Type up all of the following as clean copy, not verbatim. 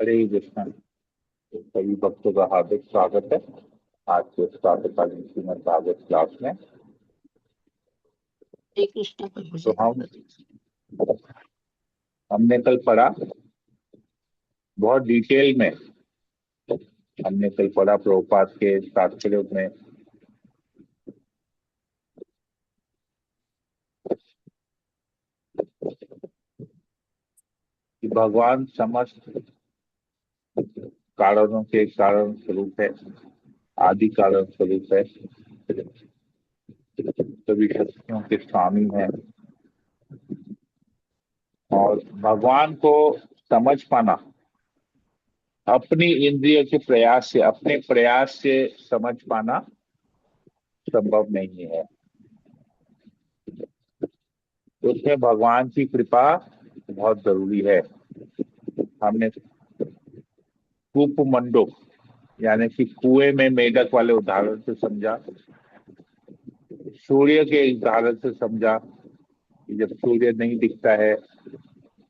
हरे कृष्णा। तो सभी भक्तों का हार्दिक स्वागत है आज के प्रातःकालीन श्रीमद् भागवत क्लास में। हरे कृष्ण प्रभु तो जी। हमने कल पढ़ा बहुत डिटेल में। हमने कल पढ़ा प्रभुपाद के तात्पर्य में कि भगवान समस्त कारणों के कारण स्वरूप है, आदि कारण स्वरूप है, सभी शक्तियों के स्वामी है। और भगवान को समझ पाना अपनी इंद्रियों के प्रयास से, अपने प्रयास से समझ पाना संभव नहीं है। उसमें भगवान की कृपा बहुत जरूरी है। हमने कूप मंडूक यानी कि कुएं में मेढक वाले उदाहरण से समझा, सूर्य के उदाहरण से समझा कि जब सूर्य नहीं दिखता है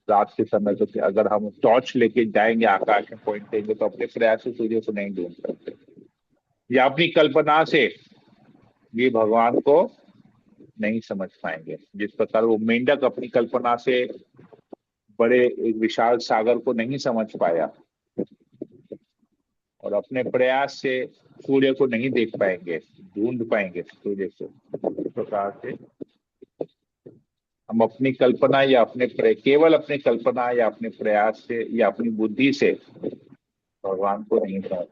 रात के समय, तो अगर हम टॉर्च लेके जाएंगे आकाश में पॉइंट देंगे तो अपने प्रयास से सूर्य को नहीं ढूंढ सकते, या अपनी कल्पना से भी भगवान को नहीं समझ पाएंगे। जिस प्रकार वो मेंढक अपनी कल्पना से बड़े एक विशाल सागर को नहीं समझ पाया और अपने प्रयास से सूर्य को नहीं देख पाएंगे, ढूंढ पाएंगे सूर्य को, इस प्रकार से हम अपनी कल्पना या केवल अपनी कल्पना या अपने प्रयास से या अपनी बुद्धि से भगवान को नहीं समझ।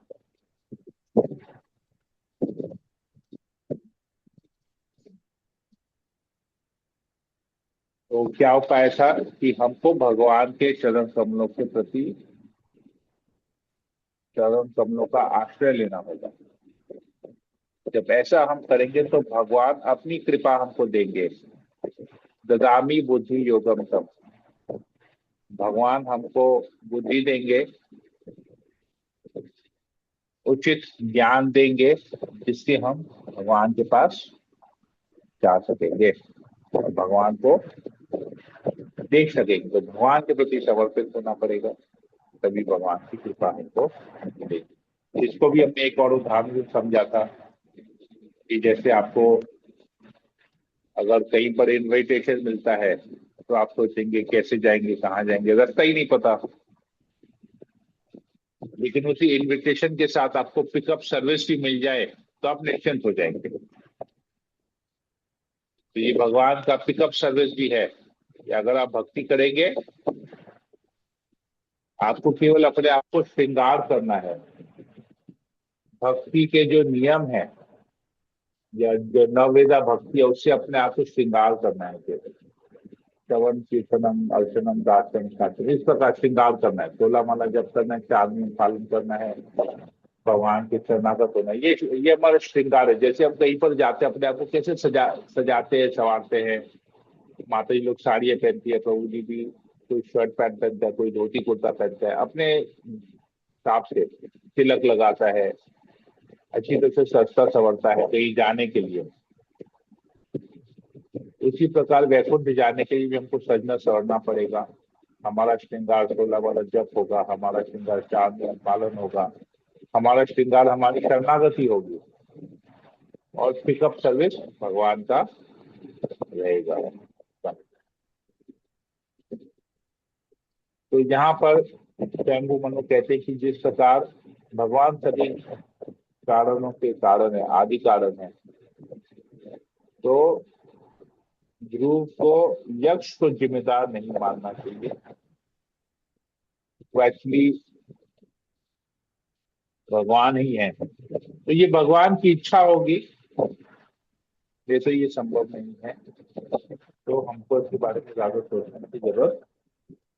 तो क्या उपाय था कि हमको भगवान के चरण कमलों के प्रति, चरण कमलों का आश्रय लेना होगा। जब ऐसा हम करेंगे तो भगवान अपनी कृपा हमको देंगे। ददामी बुद्धि योगम तम, भगवान हमको बुद्धि देंगे, उचित ज्ञान देंगे, जिससे हम भगवान के पास जा सकेंगे और भगवान को देख सकेंगे। तो भगवान के प्रति समर्पित होना पड़ेगा, तभी भगवान की कृपा हमको मिलेगी। इसको भी हमने एक और उदाहरण से समझा था कि जैसे आपको अगर कहीं पर इनविटेशन मिलता है तो आप सोचेंगे कैसे जाएंगे, कहाँ जाएंगे, रास्ता ही नहीं पता। लेकिन उसी इनविटेशन के साथ आपको पिकअप सर्विस भी मिल जाए तो आप निश्चिंत हो जाएंगे। तो ये भगवान का पिकअप सर्विस भी है कि अगर आप भक्ति करेंगे, आपको केवल अपने आप को श्रृंगार करना है। भक्ति के जो नियम है या जो नववेदा भक्ति है उससे अपने आप को श्रृंगार करना है। केवल श्रवण कीर्तनम अर्चनम दासम शास्त्रम, इस प्रकार श्रृंगार करना है। तोला माला जप करना है, चार नियम पालन करना है, भगवान के शरणागत होना है। ये हमारा श्रृंगार है। जैसे हम कहीं पर जाते हैं अपने आप को कैसे सजाते हैं, संवारते हैं। माता जी लोग साड़ियाँ पहनती है, प्रभु जी भी कोई शर्ट पैंट पहनता है, कोई धोती कुर्ता पहनता है, अपने हिसाब से तिलक लगाता है, अच्छी तरह से सजता संवरता है कहीं जाने के लिए। उसी प्रकार वैकुंठ जाने के लिए भी हमको सजना संवरना पड़ेगा। हमारा श्रृंगार 16 वाला जप होगा, हमारा श्रृंगार चार नियम पालन होगा, हमारा श्रृंगार हमारी शरणागति होगी और पिकअप सर्विस भगवान का रहेगा। तो यहाँ पर स्वयंभू मनु कहते हैं कि जिस प्रकार भगवान सभी कारणों के कारण है, आदि कारण है, तो ध्रुव को यक्ष को जिम्मेदार नहीं मानना चाहिए। वो एक्चुअली भगवान ही है। तो ये भगवान की इच्छा होगी, जैसे ये संभव नहीं है तो हमको इसके बारे में ज्यादा सोचने की जरूरत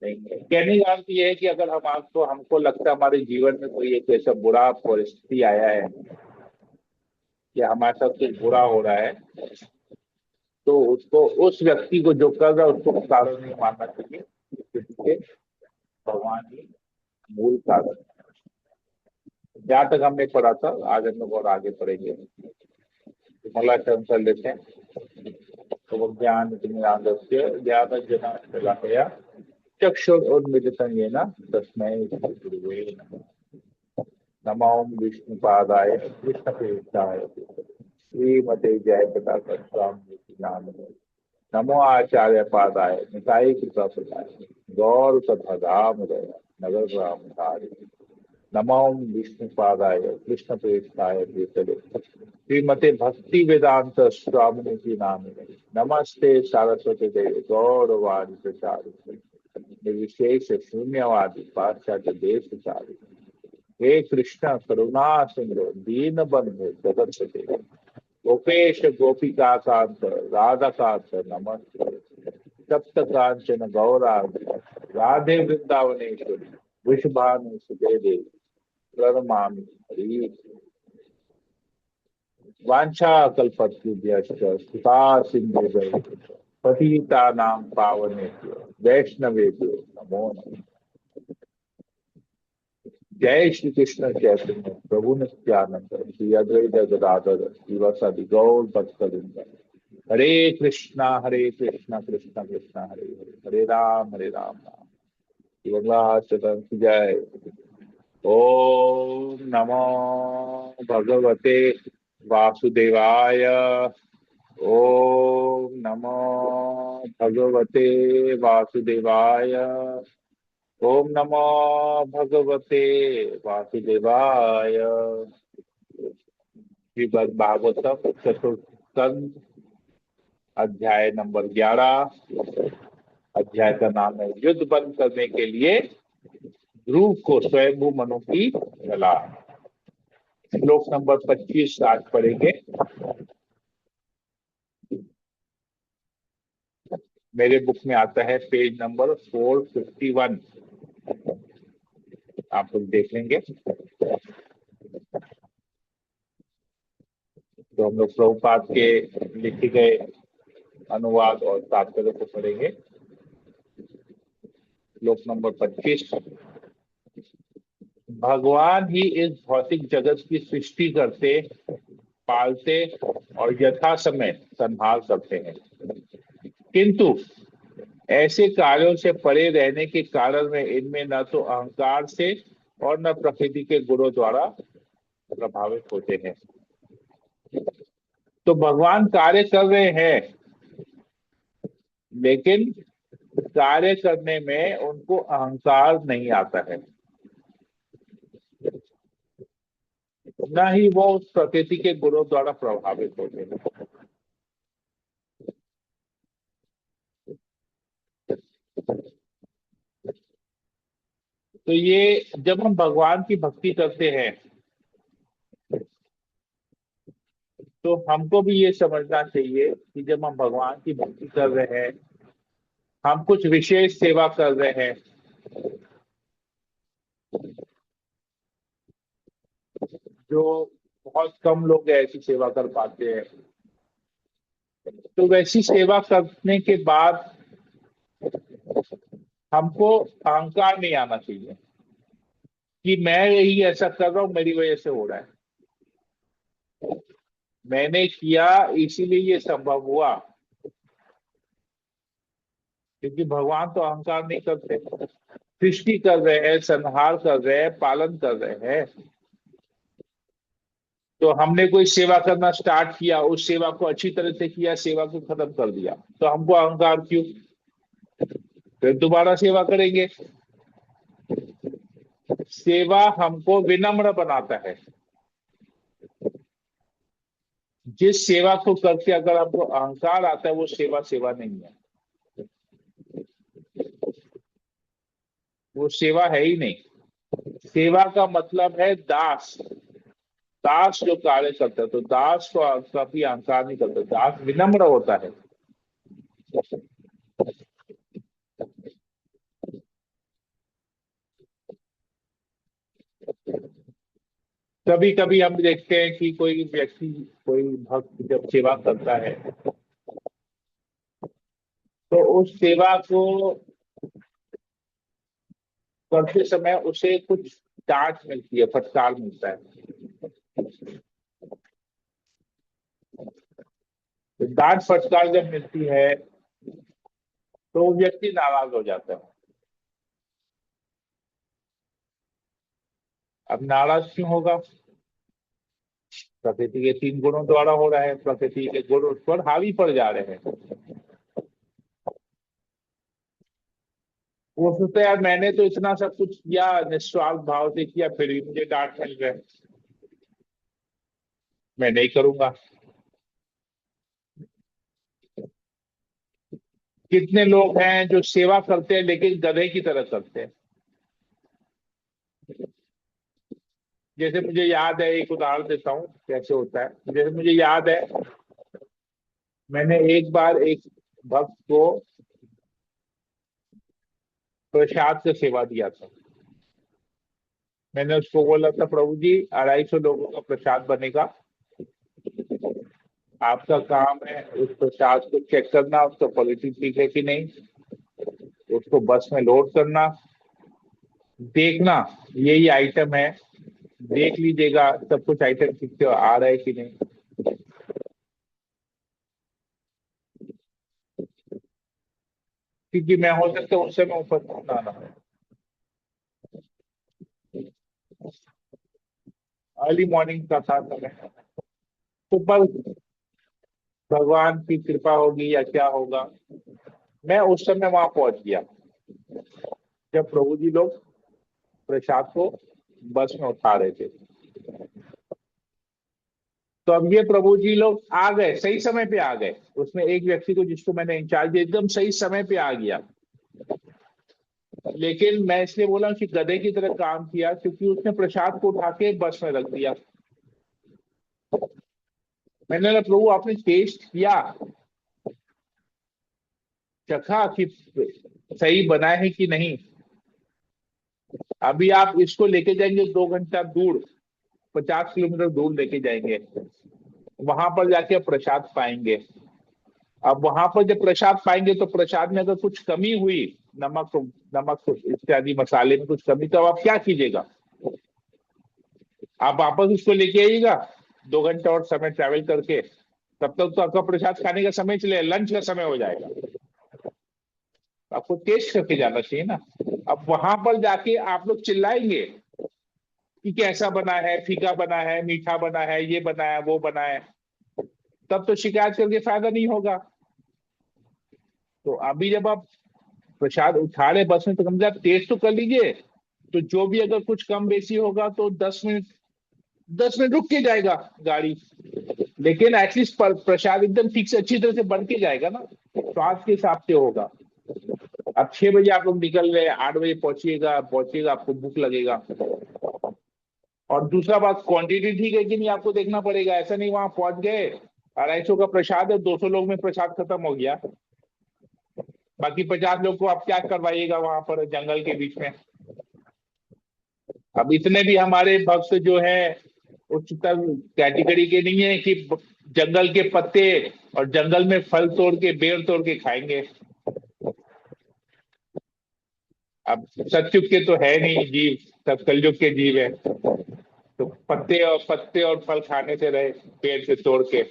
नहीं है। कहने का अर्थ ये है कि अगर हमको लगता है हमारे जीवन में कोई एक ऐसा बुरा परिस्थिति आया है या हमारे साथ कुछ बुरा हो रहा है, तो उसको, उस व्यक्ति को जो कर रहा है उसको कारण नहीं मानना चाहिए, क्योंकि भगवान ही मूल कारण है। जहाँ तक हमने पढ़ा था आज हम लोग और आगे पढ़ेंगे। मलाचरण कर लेते हैं। तो ज्ञान ज्ञान चक्षुरुन्मिलितं येन तस्मै श्रीगुरुवे नमः। नमो विष्णुपादाय कृष्णप्रेष्ठाय श्रीमते जयप्रकाश स्वामी नामिने। नमो आचार्य पादाय निताय कृपा प्रदाय गौर सभादामदय नगर रामधारी। नमो विष्णुपादाय कृष्णप्रेष्ठाय भूतले श्रीमते भक्ति वेदांत स्वामी नामिने। नमस्ते सारस्वती देव गौरवाणी प्रचारिणे निर्विशेष शून्यवादी पाश्चात्य देश चारि। हे कृष्ण करुणा सिंधु दीन बंधु जगत गोपेश गोपिका कांत राधा कांत नमस्ते। सप्त कांचन गौरांग राधे वृंदावनेश्वरी विषभानु सुदे देवी प्रणमामि हरि। वांछा कल्पतरुभ्यश्च कृपा सिंधु पतितानां पावनेभ्यो वैष्णवेभ्यो नमो नमः। जय श्री कृष्ण चैतन्य प्रभु नित्यानंद श्री अद्वैत गदाधर श्रीवासादि गौर भक्तवृंद। हरे कृष्णा कृष्ण कृष्ण हरे हरे हरे राम राम की जय। ओम नमो भगवते वासुदेवाय। ओम नमो भगवते वासुदेवाय। ओम नमो भगवते वासुदेवाय। श्रीमद् भागवतम चतुर्थ स्कंद अध्याय नंबर 11। अध्याय का नाम है युद्ध बंद करने के लिए ध्रुव को स्वयंभू मनु की सलाह। श्लोक नंबर 25 आज पढ़ेंगे। मेरे बुक में आता है पेज नंबर 451। आप लोग देख लेंगे तो हम लोग प्रभुपाद के लिखे गए अनुवाद और तात्पर्य को पढ़ेंगे। श्लोक नंबर 25। भगवान ही इस भौतिक जगत की सृष्टि करते, पालते और यथा समय संहार करते हैं, किंतु ऐसे कार्यों से परे रहने के कारण में इनमें न तो अहंकार से और न प्रकृति के गुणों द्वारा प्रभावित होते हैं। तो भगवान कार्य कर रहे हैं, लेकिन कार्य करने में उनको अहंकार नहीं आता है, न ही वो उस प्रकृति के गुणों द्वारा प्रभावित होते हैं। तो ये जब हम भगवान की भक्ति करते हैं तो हमको भी ये समझना चाहिए कि जब हम भगवान की भक्ति कर रहे हैं, हम कुछ विशेष सेवा कर रहे हैं, जो बहुत कम लोग ऐसी सेवा कर पाते हैं। तो वैसी सेवा करने के बाद हमको अहंकार नहीं आना चाहिए कि मैं यही ऐसा कर रहा हूं, मेरी वजह से हो रहा है, मैंने किया इसीलिए ये संभव हुआ। क्योंकि भगवान तो अहंकार नहीं करते, सृष्टि कर रहे हैं, संहार कर रहे हैं, पालन कर रहे हैं। तो हमने कोई सेवा करना स्टार्ट किया, उस सेवा को अच्छी तरह से किया, सेवा को खत्म कर दिया, तो हमको अहंकार क्यों? फिर दोबारा सेवा करेंगे। सेवा हमको विनम्र बनाता है। जिस सेवा को करके अगर हमको अहंकार आता है, वो सेवा सेवा नहीं है, वो सेवा है ही नहीं। सेवा का मतलब है दास। दास जो कार्य करता है, तो दास को कभी अहंकार नहीं करता, दास विनम्र होता है। कभी कभी हम देखते हैं कि कोई व्यक्ति, कोई भक्त जब सेवा करता है तो उस सेवा को करते समय उसे कुछ डांट मिलती है, फटकार मिलता है। तो डांट फटकार जब मिलती है तो वो व्यक्ति नाराज हो जाता है। अब नाराज क्यों होगा? प्रकृति के 3 गुणों द्वारा हो रहा है, प्रकृति के गुण उस पर हावी पड़ जा रहे हैं। वो सोचते यार मैंने तो इतना सब कुछ किया, निस्वार्थ भाव से किया, फिर भी मुझे डांट मिल रहा है, मैं नहीं करूंगा। कितने लोग हैं जो सेवा करते हैं लेकिन गधे की तरह करते हैं। जैसे मुझे याद है, एक उदाहरण देता हूँ कैसे होता है। जैसे मुझे याद है, मैंने एक बार एक भक्त को प्रसाद का सेवा दिया था। मैंने उसको बोला था, प्रभु जी 250 लोगों का प्रसाद बनेगा, आपका काम है उस प्रसाद को चेक करना, उसका क्वालिटी ठीक है कि नहीं, उसको बस में लोड करना, देखना यही आइटम है, देख लीजिएगा सब कुछ आइटम ठीक से आ रहा है कि नहीं। क्योंकि मैं हो सकता हूँ उस समय उपस्थित ना रहा, अर्ली मॉर्निंग का था समय, तो पर भगवान की कृपा होगी या क्या होगा, मैं उस समय वहां पहुंच गया जब प्रभु जी लोग प्रसाद को बस में उठा रहे थे। तो अब ये प्रभु जी लोग आ गए, सही समय पे आ गए। उसमें एक व्यक्ति को जिसको मैंने इंचार्ज दिया एकदम सही समय पे आ गया, लेकिन मैं इसलिए बोला कि गधे की तरह काम किया क्योंकि उसने प्रसाद को उठा के बस में रख दिया। मैंने बोला प्रभु आपने टेस्ट किया, चखा कि सही बना है कि नहीं? अभी आप इसको लेके जाएंगे 2 घंटा दूर, 50 किलोमीटर दूर लेके जाएंगे, वहां पर जाके आप प्रसाद पाएंगे। अब वहां पर जब प्रसाद पाएंगे तो प्रसाद में अगर कुछ कमी हुई, नमक नमक इत्यादि मसाले में कुछ कमी, तो आप क्या कीजिएगा? आप वापस उसको लेके आइएगा 2 घंटे और समय ट्रैवल करके, तब तक तो आपका प्रसाद खाने का समय चले, लंच का समय हो जाएगा। आपको टेस्ट करके जाना चाहिए ना। अब वहां पर जाके आप लोग चिल्लाएंगे कि कैसा बना है, फीका बना है, मीठा बना है, ये बना है, वो बना है, तब तो शिकायत करके फायदा नहीं होगा। तो अभी जब आप प्रसाद उठा रहे बस में, तो कम से कम टेस्ट तो कर लीजिए। तो जो भी अगर कुछ कम बेसी होगा तो 10 मिनट, 10 मिनट रुक के जाएगा गाड़ी, लेकिन एटलीस्ट प्रसाद एकदम ठीक से अच्छी तरह से बन के जाएगा ना, स्वाद के हिसाब से होगा। अब 6 बजे आप लोग निकल रहे, 8 बजे पहुंचिएगा, पहुंचिएगा आपको भूख लगेगा। और दूसरा बात, क्वांटिटी ठीक है कि नहीं आपको देखना पड़ेगा। ऐसा नहीं वहां पहुंच गए, 250 का प्रसाद है, 200 लोग में प्रसाद खत्म हो गया, बाकी 50 लोग को आप क्या करवाइएगा वहां पर जंगल के बीच में? अब इतने भी हमारे भक्त जो है उच्चतर कैटेगरी के नहीं है कि जंगल के पत्ते और जंगल में फल तोड़ के, बेर तोड़ के खाएंगे। अब सतयुग के तो है नहीं जीव, सब कलयुग के जीव है, तो पत्ते और फल खाने से रहे, पेड़ से तोड़ के।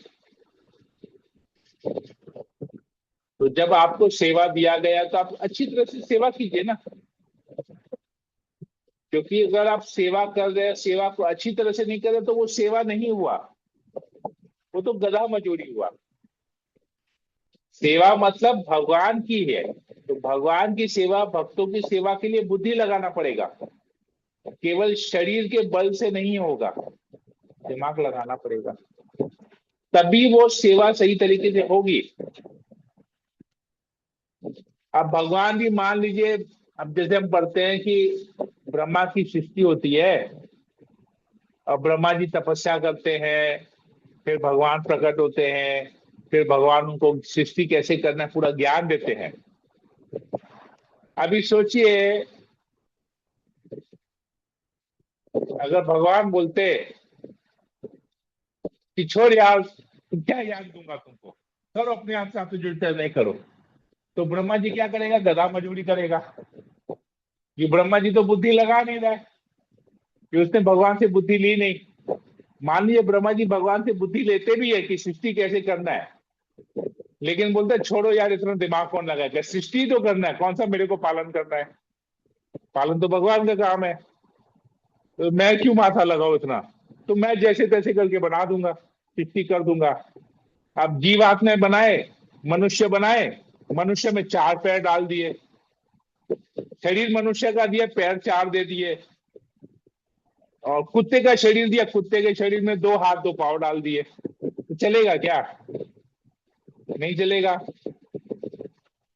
तो जब आपको सेवा दिया गया तो आप अच्छी तरह से सेवा कीजिए ना, क्योंकि अगर आप सेवा कर रहे हैं, सेवा को अच्छी तरह से नहीं कर रहे, तो वो सेवा नहीं हुआ, वो तो गधा मजूरी हुआ। सेवा मतलब भगवान की है, तो भगवान की सेवा, भक्तों की सेवा के लिए बुद्धि लगाना पड़ेगा, केवल शरीर के बल से नहीं होगा, दिमाग लगाना पड़ेगा, तभी वो सेवा सही तरीके से होगी। अब भगवान भी मान लीजिए, अब जैसे हम पढ़ते हैं कि ब्रह्मा की सृष्टि होती है और ब्रह्मा जी तपस्या करते हैं, फिर भगवान प्रकट होते हैं, फिर भगवान उनको सृष्टि कैसे करना है पूरा ज्ञान देते हैं। अभी सोचिए, अगर भगवान बोलते कि छोड़ यार, क्या ज्ञान दूंगा तुमको, करो अपने आप से, आपसे जुड़ते नहीं करो, तो ब्रह्मा जी क्या करेगा? गधा मजूरी करेगा। ये ब्रह्मा जी तो बुद्धि लगा नहीं रहा है, कि उसने भगवान से बुद्धि ली नहीं। मान लीजिए ब्रह्मा जी भगवान से बुद्धि लेते भी है कि सृष्टि कैसे करना है, लेकिन बोलते हैं, छोड़ो यार इतना दिमाग कौन लगाएगा, सृष्टि तो करना है, कौन सा मेरे को पालन करना है, पालन तो भगवान का काम है। तो मैं क्यों माथा लगाऊं इतना, तो मैं जैसे तैसे करके बना दूंगा, सृष्टि कर दूंगा। अब जीवात्मा बनाए, मनुष्य बनाए, मनुष्य में 4 पैर डाल दिए, शरीर मनुष्य का दिया, पैर 4 दे दिए, और कुत्ते का शरीर दिया, कुत्ते के शरीर में 2 हाथ 2 पाँव डाल दिए, तो चलेगा क्या? नहीं चलेगा।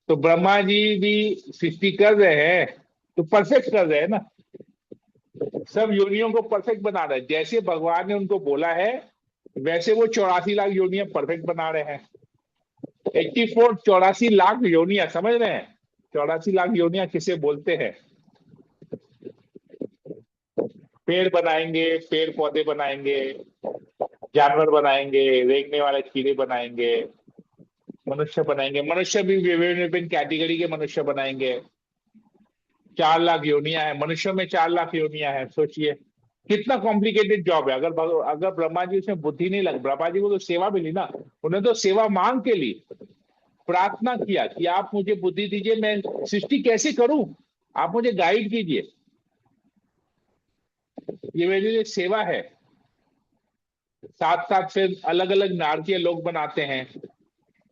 तो ब्रह्मा जी भी सृष्टि कर रहे हैं तो परफेक्ट कर रहे हैं ना, सब योनियों को परफेक्ट बना रहे हैं, जैसे भगवान ने उनको बोला है वैसे वो 84 लाख योनियां परफेक्ट बना रहे हैं। 84, 84 लाख योनियां, समझ रहे हैं? 84 लाख योनियां किसे बोलते हैं? पेड़ बनाएंगे, पेड़ पौधे बनाएंगे, जानवर बनाएंगे, रेंगने वाले कीड़े बनाएंगे, मनुष्य बनाएंगे, मनुष्य भी विभिन्न विभिन्न कैटेगरी के मनुष्य बनाएंगे। 4 लाख योनियां है, मनुष्यों में 4 लाख योनियां है, सोचिए कितना कॉम्प्लिकेटेड जॉब है। अगर ब्रह्मा जी उसमें बुद्धि नहीं लग, ब्रह्मा जी को तो सेवा मिली ना, उन्हें तो सेवा मांग के ली, प्रार्थना किया कि आप मुझे बुद्धि दीजिए, मैं सृष्टि कैसे करूं, आप मुझे गाइड कीजिए, ये मेरे लिए सेवा है। साथ साथ फिर अलग अलग नारकीय लोग बनाते हैं,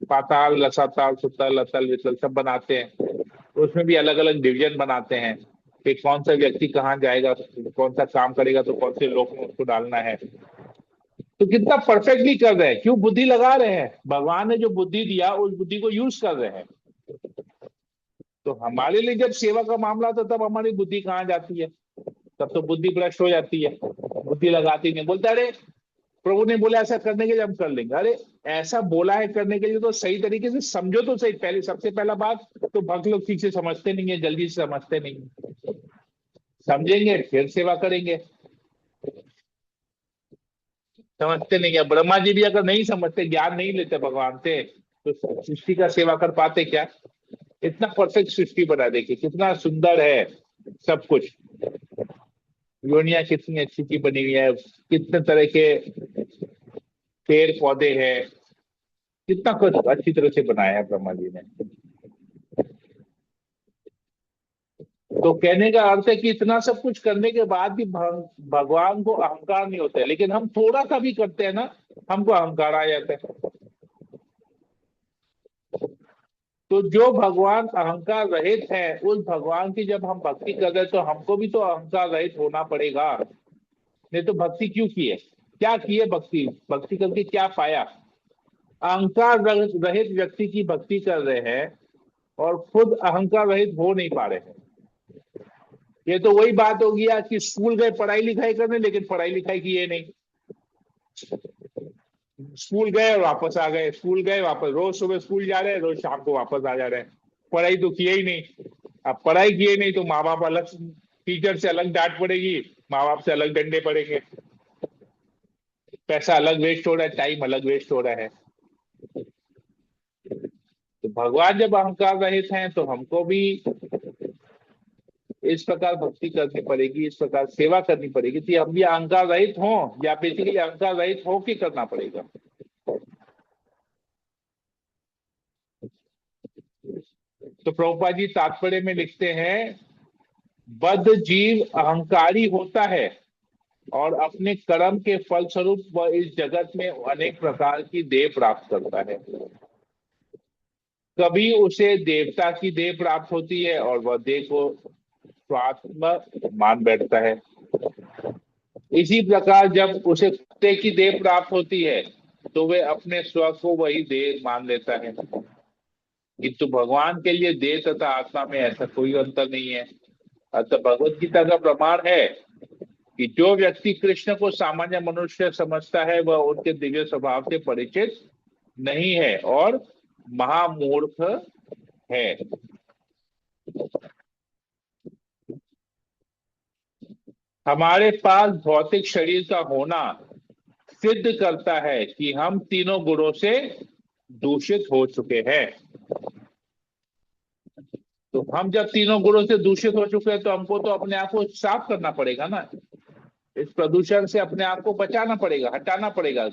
पाताल, रसाताल, सुतल, अतल, वितल सब बनाते हैं, तो उसमें भी अलग अलग डिवीजन बनाते हैं कि कौन सा व्यक्ति कहाँ जाएगा, कौन सा काम करेगा, तो कौन से लोक में उसको डालना है। तो कितना परफेक्टली कर रहे हैं, क्यों बुद्धि लगा रहे हैं, भगवान ने जो बुद्धि दिया उस बुद्धि को यूज कर रहे हैं। तो हमारे लिए जब सेवा का मामला आता तब हमारी बुद्धि कहाँ जाती है, तब तो बुद्धि भ्रष्ट हो जाती है, बुद्धि लगाती नहीं, बोलता अरे प्रभु ने बोला ऐसा करने के लिए, हम कर लेंगे। अरे ऐसा बोला है करने के लिए तो सही तरीके से समझो तो सही, पहले सबसे पहला बात तो भक्त लोग ठीक से समझते नहीं है, जल्दी से समझते नहीं है। समझेंगे फिर सेवा करेंगे, समझते नहीं है। ब्रह्मा जी भी अगर नहीं समझते, ज्ञान नहीं लेते भगवान से, तो सृष्टि का सेवा कर पाते क्या? इतना परफेक्ट सृष्टि बना, देखिए कितना सुंदर है सब कुछ, योनिया कितनी अच्छी की बनी हुई है, कितने तरह के पेड़ पौधे हैं, कितना कुछ अच्छी तरह से बनाया है ब्रह्मा जी ने। तो कहने का अर्थ है कि इतना सब कुछ करने के बाद भी भगवान को अहंकार नहीं होता है, लेकिन हम थोड़ा सा भी करते हैं ना, हमको अहंकार आ जाता है। तो जो भगवान अहंकार रहित है, उस भगवान की जब हम भक्ति कर रहे हैं तो हमको भी तो अहंकार रहित होना पड़ेगा, नहीं तो भक्ति क्यों की है, क्या की है भक्ति, भक्ति करके क्या पाया? अहंकार रहित व्यक्ति की भक्ति कर रहे हैं और खुद अहंकार रहित हो नहीं पा रहे हैं। ये तो वही बात हो गया कि स्कूल गए पढ़ाई लिखाई करने, लेकिन पढ़ाई लिखाई किए नहीं, स्कूल गए और वापस आ गए, स्कूल गए वापस, रोज सुबह स्कूल जा रहे हैं, रोज शाम को वापस आ जा रहे हैं, पढ़ाई तो किए ही नहीं। अब पढ़ाई किए नहीं तो माँ बाप अलग, टीचर से अलग डांट पड़ेगी, माँ बाप से अलग डंडे पड़ेंगे, पैसा अलग वेस्ट हो रहा है, टाइम अलग वेस्ट हो रहा है। तो भगवान जब अहंकार रहित हैं तो हमको भी इस प्रकार भक्ति करनी पड़ेगी, इस प्रकार सेवा करनी पड़ेगी, तो हम भी अहंकार रहित हों, या बेसिकली अहंकार रहित हो के करना पड़ेगा। तो प्रभुपाद जी तात्पर्य में लिखते हैं, बद्ध जीव अहंकारी होता है और अपने कर्म के फलस्वरूप वह इस जगत में अनेक प्रकार की देह प्राप्त करता है। कभी उसे देवता की देह प्राप्त होती है और वह देह को स्वात्म मान बैठता है। इसी प्रकार जब उसे कुत्ते की देह प्राप्त होती है तो वह अपने स्व को वही देह मान लेता है। किंतु भगवान के लिए देह तथा आत्मा में ऐसा कोई अंतर नहीं है। अतः भगवत गीता का प्रमाण है कि जो व्यक्ति कृष्ण को सामान्य मनुष्य समझता है वह उनके दिव्य स्वभाव से परिचित नहीं है और महामूर्ख है। हमारे पास भौतिक शरीर का होना सिद्ध करता है कि हम तीनों गुणों से दूषित हो चुके हैं। तो हम जब तीनों गुणों से दूषित हो चुके हैं तो हमको तो अपने आप को साफ करना पड़ेगा ना, इस प्रदूषण से अपने आप को बचाना पड़ेगा, हटाना पड़ेगा।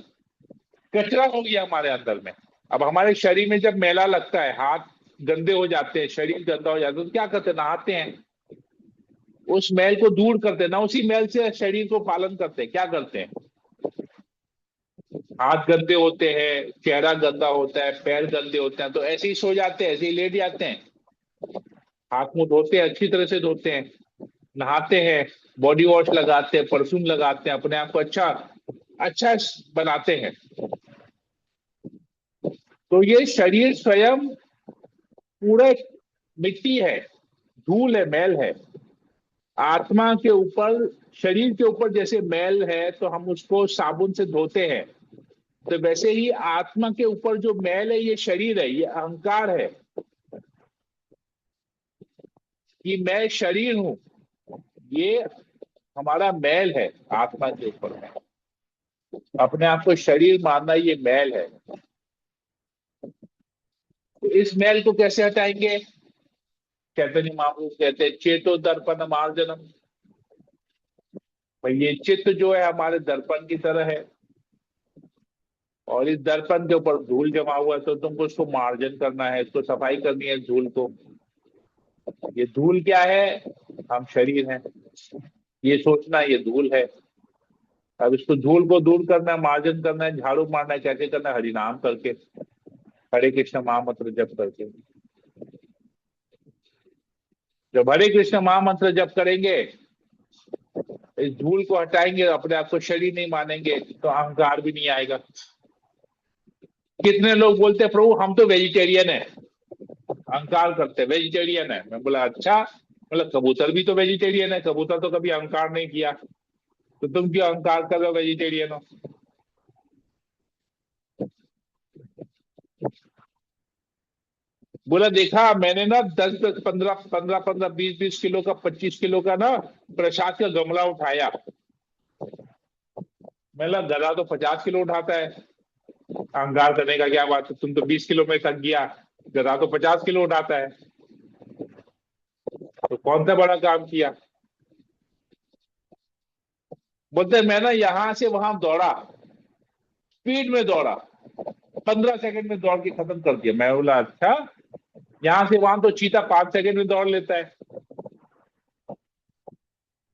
कचरा हो गया हमारे अंदर में। अब हमारे शरीर में जब मैला लगता है, हाथ गंदे हो जाते हैं, शरीर गंदा हो जाता है, तो क्या करते हैं, नहाते हैं। उस मैल को दूर करते हैं ना, उसी मैल से शरीर को पालन करते हैं। क्या करते हैं? हाथ गंदे होते हैं, चेहरा गंदा होता है, पैर गंदे होते हैं, तो ऐसे ही सो जाते हैं, ऐसे ही लेट जाते हैं। हाथ मुंह धोते हैं, अच्छी तरह से धोते हैं, नहाते हैं, बॉडी वॉश लगाते हैं, परफ्यूम लगाते हैं, अपने आप को अच्छा अच्छा बनाते हैं। तो ये शरीर स्वयं पूरा मिट्टी है, धूल है, मैल है। आत्मा के ऊपर, शरीर के ऊपर जैसे मैल है तो हम उसको साबुन से धोते हैं, तो वैसे ही आत्मा के ऊपर जो मैल है, ये शरीर है, ये अहंकार है कि मैं शरीर हूं। ये हमारा मैल है आत्मा के ऊपर में। अपने आप को शरीर मानना ये मैल है। तो इस मैल को कैसे हटाएंगे? चैतन्य महाप्रभु कहते हैं चेतो दर्पण मार्जनम। भाई ये चित्त जो है हमारे दर्पण की तरह है, और इस दर्पण के ऊपर धूल जमा हुआ है, तो तुमको उसको मार्जन करना है, इसको सफाई करनी है, धूल को। ये धूल क्या है? हम शरीर हैं। ये सोचना ये धूल है। अब इसको धूल को दूर करना है, मार्जन करना है, झाड़ू मारना है। कैसे करना है? हरिनाम करके, हरे कृष्ण महामंत्र जप करके। जब हरे कृष्ण महामंत्र जप करेंगे, इस धूल को हटाएंगे, अपने आप को शरीर नहीं मानेंगे, तो अहंकार भी नहीं आएगा। कितने लोग बोलते हैं प्रभु हम तो वेजिटेरियन है, अहंकार करते हैं वेजिटेरियन है। मैं बोला अच्छा, मतलब कबूतर भी तो वेजिटेरियन है, कबूतर तो कभी अहंकार नहीं किया, तो तुम क्यों अहंकार कर रहे हो, वेजिटेरियन हो? बोला देखा मैंने ना 10-10, 15-15, 20-20 किलो का, 25 किलो का ना प्रसाद का गमला उठाया। मैं गधा तो 50 किलो उठाता है, अहंकार करने का क्या बात है, तुम तो 20 किलो में थक गया, गधा तो 50 किलो उठाता है, तो कौन सा बड़ा काम किया? बोलते मैं ना यहां से वहां दौड़ा, स्पीड में दौड़ा, 15 सेकंड में दौड़ के खत्म कर दिया। मैं बोला अच्छा, यहां से वहां तो चीता 5 सेकंड में दौड़ लेता है।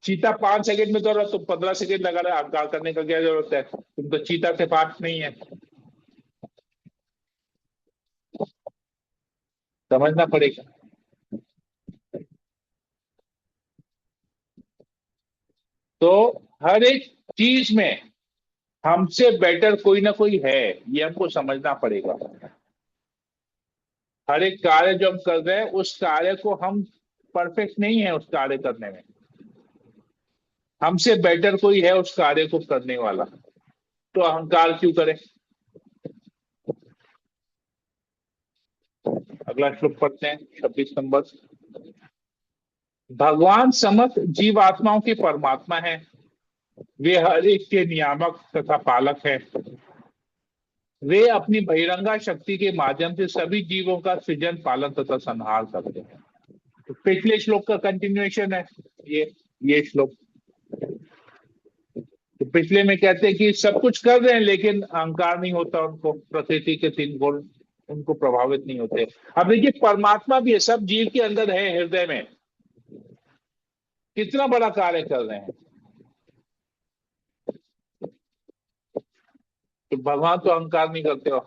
चीता 5 सेकंड में दौड़ा, तो 15 सेकंड लगा रहा है, अहंकार करने का क्या जरूरत है, तुम तो चीता से फास्ट नहीं है। समझना पड़ेगा। तो हर एक चीज में हमसे बेटर कोई ना कोई है, ये हमको समझना पड़ेगा। हर एक कार्य जो हम कर रहे हैं, उस कार्य को हम परफेक्ट नहीं है उस कार्य करने में, हमसे बेटर कोई है उस कार्य को करने वाला, तो अहंकार क्यों करें? अगला श्लोक पढ़ते हैं, 26 नंबर। भगवान समस्त जीवात्माओं के परमात्मा है, वे हर एक के नियामक तथा पालक है। वे अपनी बहिरंगा शक्ति के माध्यम से सभी जीवों का सृजन, पालन तथा संहार करते हैं। तो पिछले श्लोक का कंटिन्यूएशन है ये श्लोक। तो पिछले में कहते हैं कि सब कुछ कर रहे हैं लेकिन अहंकार नहीं होता उनको, प्रकृति के 3 गुण उनको प्रभावित नहीं होते। अब देखिए परमात्मा भी है, सब जीव के अंदर है, हृदय में कितना बड़ा कार्य कर रहे हैं। तो भगवान तो अहंकार नहीं करते हो।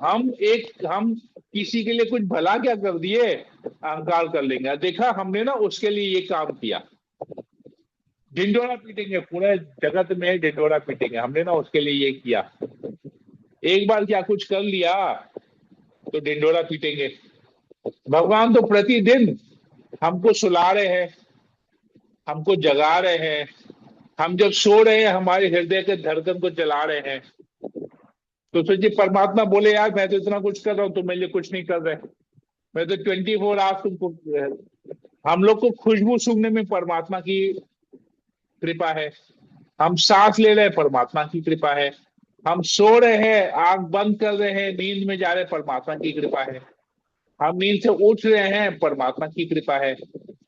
हम किसी के लिए कुछ भला क्या कर दिए, अहंकार कर लेंगे, देखा हमने ना उसके लिए ये काम किया, ढिंडोरा पीटेंगे, पूरे जगत में ढिंडोरा पीटेंगे, हमने ना उसके लिए ये किया। एक बार क्या कुछ कर लिया तो ढिंडोरा पीटेंगे। भगवान तो प्रतिदिन हमको सुला रहे हैं, हमको जगा रहे हैं, हम जब सो रहे हैं हमारे हृदय के धड़कन को चला रहे हैं। तो सोचिए परमात्मा बोले यार मैं तो इतना कुछ कर रहा हूं, तुम मेरे लिए कुछ नहीं कर रहे, मैं तो 24 आवर्स तुमको। हम लोग को खुशबू सूंघने में परमात्मा की कृपा है, हम सांस ले रहे हैं परमात्मा की कृपा है, हम सो रहे हैं, आंख बंद कर रहे हैं, नींद में जा रहे हैं, परमात्मा की कृपा है, हम नींद से उठ रहे हैं, परमात्मा की कृपा है,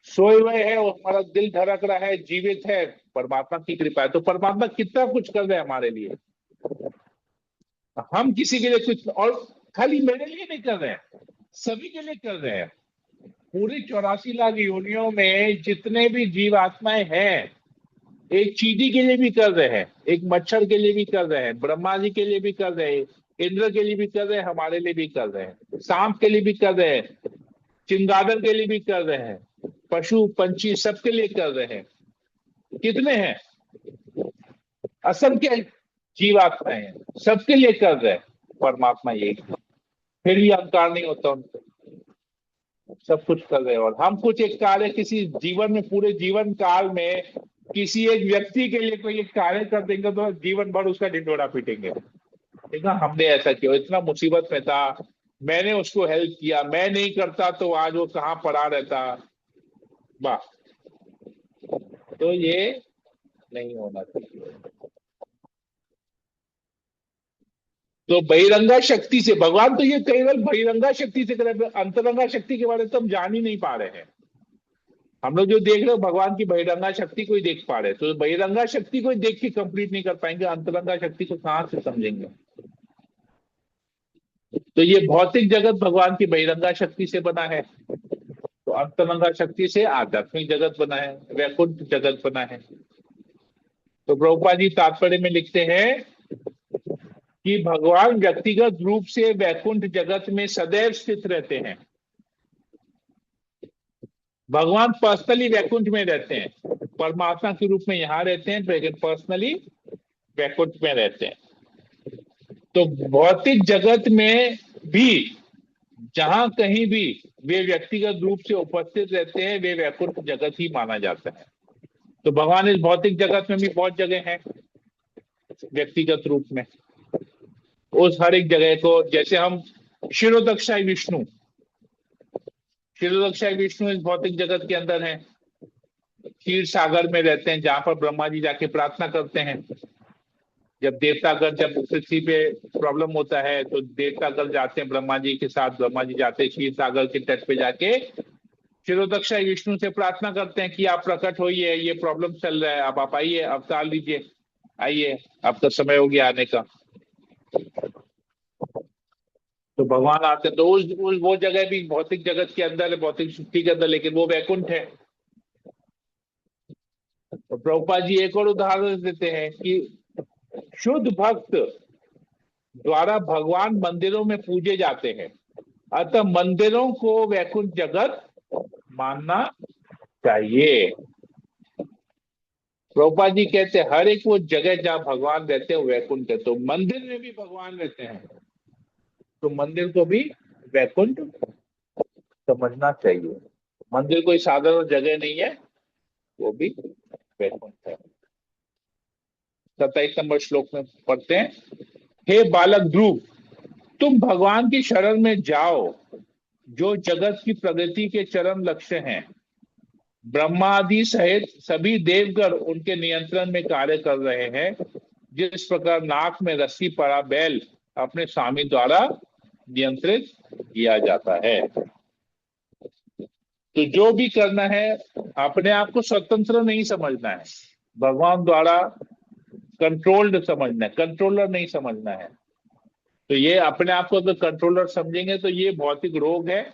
सोए हुए हैं और हमारा दिल धड़क रहा है, जीवित है, परमात्मा की कृपा है। तो परमात्मा कितना कुछ कर रहे हैं हमारे लिए। हम किसी के लिए कुछ, और खाली मेरे लिए नहीं कर रहे हैं, सभी के लिए कर रहे हैं। पूरी 84 लाख योनियों में जितने भी जीवात्माएं हैं, एक चींटी के लिए भी कर रहे हैं, एक मच्छर के लिए भी कर रहे हैं, ब्रह्मा जी के लिए भी कर रहे हैं, इंद्र के लिए भी कर रहे हैं, हमारे लिए भी कर रहे हैं, सांप के लिए भी कर रहे हैं, चिंगादड़ के लिए भी कर रहे हैं, पशु पंछी सबके लिए कर रहे हैं। कितने हैं? असंख्य जीवात्माएं हैं, सबके लिए कर रहे हैं। परमात्मा यही, फिर भी अहंकार नहीं होता उनको, सब कुछ कर रहे हैं। और हम कुछ एक कार्य किसी जीवन में, पूरे जीवन काल में किसी एक व्यक्ति के लिए कोई एक कार्य कर देंगे तो जीवन भर उसका ढिंढोरा पीटेंगे। ठीक है, हमने ऐसा किया, इतना मुसीबत में था, मैंने उसको हेल्प किया, मैं नहीं करता तो आज वो कहाँ पड़ा रहता। वाह, तो ये नहीं होना चाहिए। तो बहिरंगा शक्ति से भगवान, तो ये केवल बहिरंगा शक्ति से कर रहे हैं, अंतरंगा शक्ति के बारे में तो हम जान ही नहीं पा रहे हैं। हम लोग जो देख रहे हो भगवान की बहिरंगा शक्ति को ही देख पा रहे हैं, तो बहिरंगा शक्ति को ही देख के कंप्लीट नहीं कर पाएंगे, अंतरंगा शक्ति को कहां से समझेंगे। तो ये भौतिक जगत भगवान की बहिरंगा शक्ति से बना है, तो अंतरंगा शक्ति से आध्यात्मिक जगत बना है, वैकुंठ जगत बना है। तो प्रभुपाद जी तात्पर्य में लिखते हैं कि भगवान व्यक्तिगत रूप से वैकुंठ जगत में सदैव स्थित रहते हैं। भगवान पर्सनली वैकुंठ में रहते हैं, परमात्मा के रूप में यहां रहते हैं, लेकिन पर्सनली वैकुंठ में रहते हैं। तो भौतिक जगत में भी जहां कहीं भी वे व्यक्तिगत रूप से उपस्थित रहते हैं, वे वैकुंठ जगत ही माना जाता है। तो भगवान इस भौतिक जगत में भी बहुत जगह है व्यक्तिगत रूप में, उस हर एक जगह को, जैसे हम क्षीरोदक्षाय विष्णु, क्षीरोदक्षाय विष्णु इस भौतिक जगत के अंदर है, क्षीर सागर में रहते हैं, जहां पर ब्रह्मा जी जाके प्रार्थना करते हैं। जब देवतागण, जब पृथ्वी पे प्रॉब्लम होता है तो देवतागण जाते हैं ब्रह्मा जी के साथ, ब्रह्मा जी जाते हैं क्षीर सागर के तट पे जाके क्षीरोदक्षाय विष्णु से प्रार्थना करते हैं कि आप प्रकट होइए, ये प्रॉब्लम चल रहा है, अब आप आइए, अवतार लीजिए, आइए, आपका समय हो गया आने का। तो भगवान आते हैं, तो उस वो जगह भी भौतिक जगत के अंदर है, भौतिक सृष्टि के अंदर, लेकिन वो वैकुंठ है। तो प्रभुपाद जी एक और उदाहरण देते हैं कि शुद्ध भक्त द्वारा भगवान मंदिरों में पूजे जाते हैं, अतः मंदिरों को वैकुंठ जगत मानना चाहिए। प्रभुपाद जी कहते हैं हर एक वो जगह जहां भगवान रहते हैं वैकुंठ है, तो मंदिर में भी भगवान रहते हैं, तो मंदिर को भी वैकुंठ समझना चाहिए। मंदिर कोई साधारण जगह नहीं है, वो भी वैकुंठ है। 27 नंबर श्लोक में पढ़ते हैं, हे बालक ध्रुव, तुम भगवान की शरण में जाओ, जो जगत की प्रगति के चरम लक्ष्य हैं। ब्रह्मा आदि सहित सभी देवगण उनके नियंत्रण में कार्य कर रहे हैं, जिस प्रकार नाक में रस्सी पड़ा बैल अपने स्वामी द्वारा नियंत्रित किया जाता है। तो जो भी करना है, अपने आप को स्वतंत्र नहीं समझना है, भगवान द्वारा कंट्रोल्ड समझना है, कंट्रोलर नहीं समझना है। तो ये अपने आप को अगर कंट्रोलर समझेंगे तो ये भौतिक रोग है,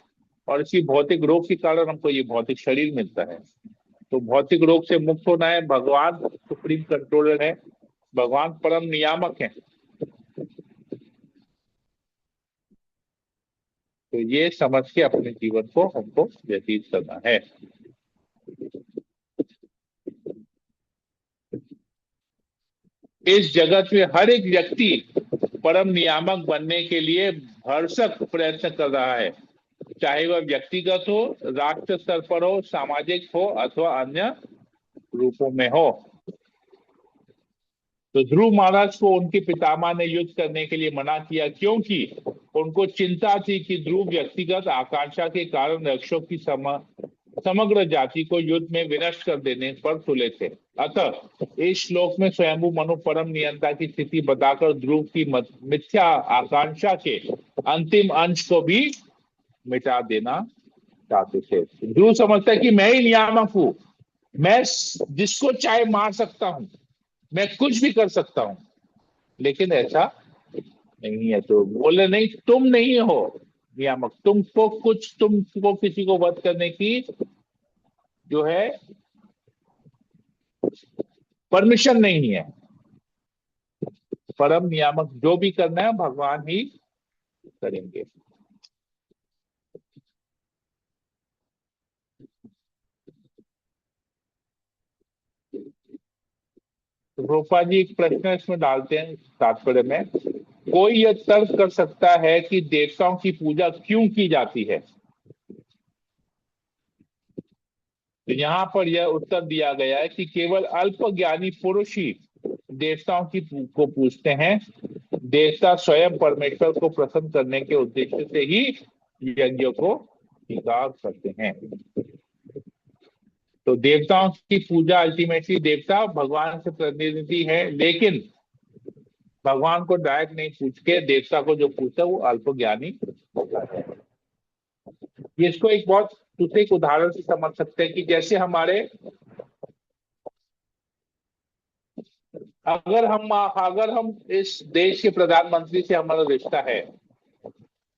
और इसी भौतिक रोग के कारण हमको ये भौतिक शरीर मिलता है। तो भौतिक रोग से मुक्त होना है, भगवान सुप्रीम कंट्रोलर है, भगवान परम नियामक है। तो ये समझ के अपने जीवन को हमको व्यतीत करना है। इस जगत में हर एक व्यक्ति परम नियामक बनने के लिए भरसक प्रयत्न कर रहा है, चाहे वह व्यक्तिगत हो, राष्ट्र स्तर पर हो, सामाजिक हो, अथवा अन्य रूपों में हो। तो ध्रुव महाराज को उनके पितामह ने युद्ध करने के लिए मना किया, क्योंकि उनको चिंता थी कि ध्रुव व्यक्तिगत आकांक्षा के कारण रक्षों की समग्र जाति को युद्ध में विनष्ट कर देने पर तुले थे। अतः इस श्लोक में स्वयंभू मनु परम नियंता की स्थिति बताकर ध्रुव की मिथ्या आकांक्षा के अंतिम अंश को भी मिटा देना चाहते थे। ध्रुव समझता है कि मैं ही नियामक हूं, मैं जिसको चाहे मार सकता हूं, मैं कुछ भी कर सकता हूं, लेकिन ऐसा नहीं है। तो बोले नहीं, तुम नहीं हो, नियामक, तुमको किसी को वध करने की जो है परमिशन नहीं है। परम नियामक जो भी करना है भगवान ही करेंगे। तो रूपा जी एक प्रश्न इसमें डालते हैं तात्पर्य में, कोई यह तर्क कर सकता है कि देवताओं की पूजा क्यों की जाती है? तो यहाँ पर यह उत्तर दिया गया है कि केवल अल्प ज्ञानी पुरुष ही देवताओं को पूजते हैं। देवता स्वयं परमेश्वर को प्रसन्न करने के उद्देश्य से ही यज्ञ को स्वीकार करते हैं। तो देवताओं की पूजा अल्टीमेटली देवता भगवान से प्रतिनिधि है, लेकिन भगवान को डायरेक्ट नहीं पूछ के देवता को जो पूछता है वो अल्प ज्ञानी होता है। ये इसको एक बहुत दूसरे एक उदाहरण से समझ सकते हैं कि जैसे हमारे अगर हम इस देश के प्रधानमंत्री से हमारा रिश्ता है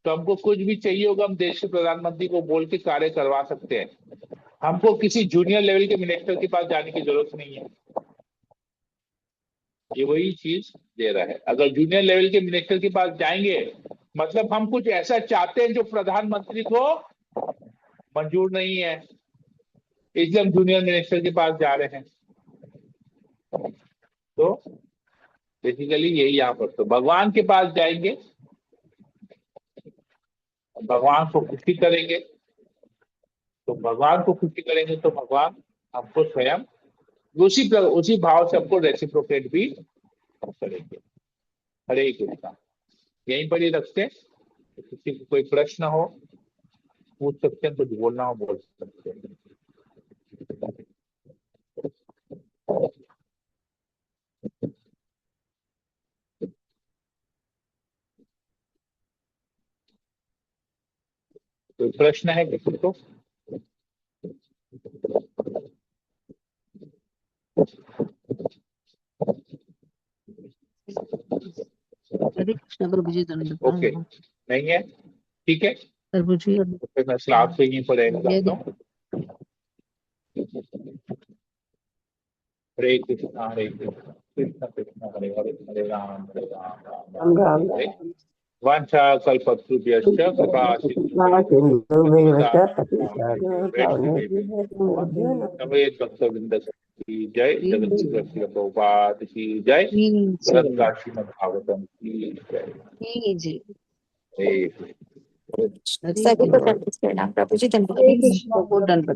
तो हमको कुछ भी चाहिए होगा हम देश के प्रधानमंत्री को बोल के कार्य करवा सकते हैं। हमको किसी जूनियर लेवल के मिनिस्टर के पास जाने की जरूरत नहीं है। ये वही चीज दे रहा है। अगर जूनियर लेवल के मिनिस्टर के पास जाएंगे मतलब हम कुछ ऐसा चाहते हैं जो प्रधानमंत्री को मंजूर नहीं है, इसलिए हम जूनियर मिनिस्टर के पास जा रहे हैं। तो बेसिकली यही यहाँ पर, तो भगवान के पास जाएंगे, भगवान को खुशी करेंगे, तो भगवान को खुशी करेंगे तो भगवान हमको स्वयं उसी भाव से हमको रेसिप्रोकेट भी करेंगे। हरे कृष्णा। यहीं पर ही रखते हैं। तो किसी को कोई प्रश्न हो पूछ सकते हैं, कुछ बोलना हो बोल सकते हैं। कोई प्रश्न है किसी को? हरे कृष्ण प्रभु जी धन्यवाद। ओके, नहीं है, ठीक है। प्रभु जी तो फिर मैं स्लाइड से यहीं पर एंड करता हूँ। हरे कृष्णा कृष्ण कृष्ण हरे हरे, हरे राम राम राम हरे। वांछा कल्पतरुभ्यश्च कृपा नवेद भक्तवृंद की जय, जगत श्री प्रभुपाद की जय, श्रीमद् भागवतम की जय। सभी को प्रभु जी धन्यवाद।